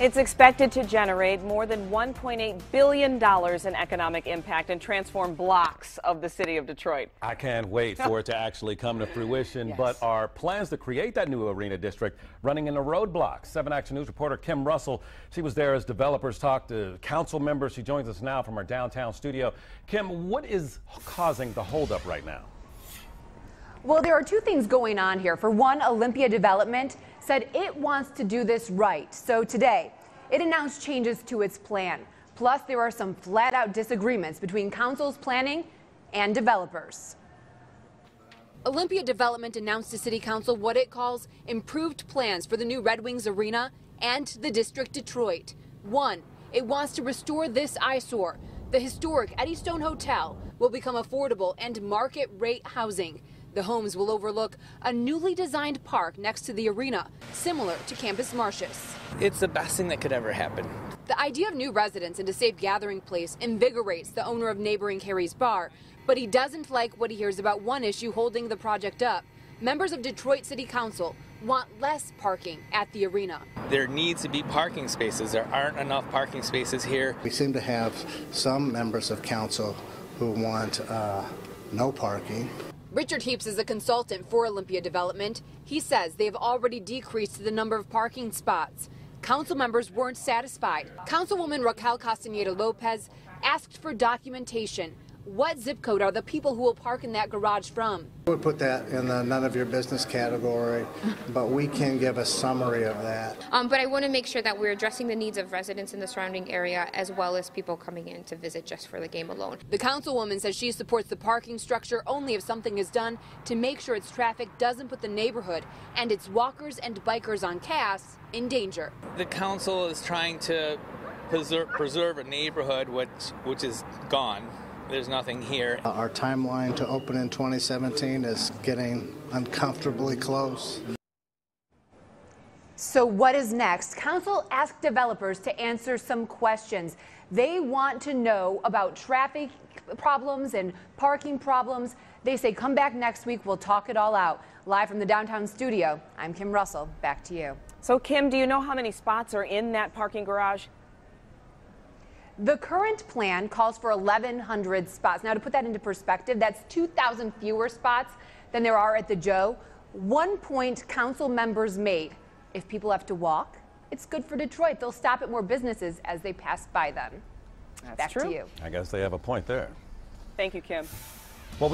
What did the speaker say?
It's expected to generate more than $1.8 billion in economic impact and transform blocks of the city of Detroit. I can't wait for it to actually come to fruition, Yes. But our plans to create that new arena district running into roadblocks. 7 Action News reporter Kim Russell, she was there as developers talked to council members. She joins us now from our downtown studio. Kim, what is causing the holdup right now? Well, there are two things going on here. For one, Olympia Development said it wants to do this right. So today, it announced changes to its plan. Plus, there are some flat-out disagreements between council's planning and developers. Olympia Development announced to City Council what it calls improved plans for the new Red Wings Arena and the District Detroit. One, it wants to restore this eyesore. The historic Eddystone Hotel will become affordable and market-rate housing. The homes will overlook a newly designed park next to the arena, similar to Campus Martius. It's the best thing that could ever happen. The idea of new residents and a safe gathering place invigorates the owner of neighboring Harry's Bar, but he doesn't like what he hears about one issue holding the project up. Members of Detroit City Council want less parking at the arena. There needs to be parking spaces. There aren't enough parking spaces here. We seem to have some members of council who want no parking. Richard Heaps is a consultant for Olympia Development. He says they've already decreased the number of parking spots. Council members weren't satisfied. Councilwoman Raquel Castaneda Lopez asked for documentation. What zip code are the people who will park in that garage from? I would put that in the none of your business category, but we can give a summary of that. But I want to make sure that we're addressing the needs of residents in the surrounding area as well as people coming in to visit just for the game alone. The councilwoman says she supports the parking structure only if something is done to make sure its traffic doesn't put the neighborhood and its walkers and bikers on Cass in danger. The council is trying to preserve a neighborhood which is gone. There's nothing here. Our timeline to open in 2017 is getting uncomfortably close. So what is next? Council asked developers to answer some questions. They want to know about traffic problems and parking problems. They say come back next week, we'll talk it all out. Live from the downtown studio, I'm Kim Russell. Back to you. So Kim, do you know how many spots are in that parking garage? The current plan calls for 1,100 spots. Now, to put that into perspective, that's 2,000 fewer spots than there are at the Joe. 1 point council members made. If people have to walk, it's good for Detroit. They'll stop at more businesses as they pass by them. That's Back true. to you. I guess they have a point there. Thank you, Kim. Well,